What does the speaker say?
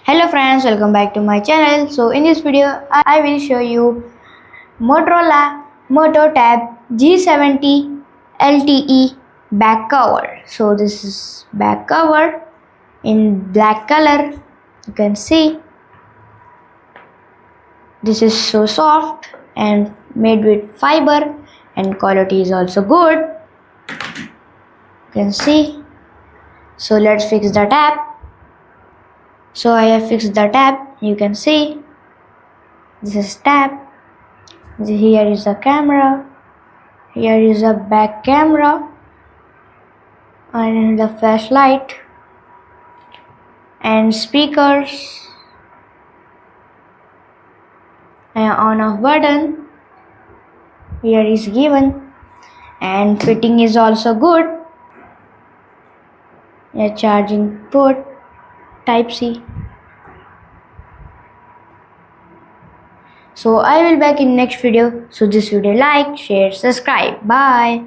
Hello friends, welcome back to my channel. So in this video I will show you Motorola Moto Tab G70 LTE back cover. So this is back cover in black color. You can see this is so soft and made with fiber, and quality is also good. You can see. So let's fix the tab. So I have fixed the tab. You can see this is tab. Here is the camera. Here is a back camera and the flashlight and speakers and on off button here is given, and fitting is also good. A charging port type C. So I will back in next video. So this video, like, share, subscribe. Bye.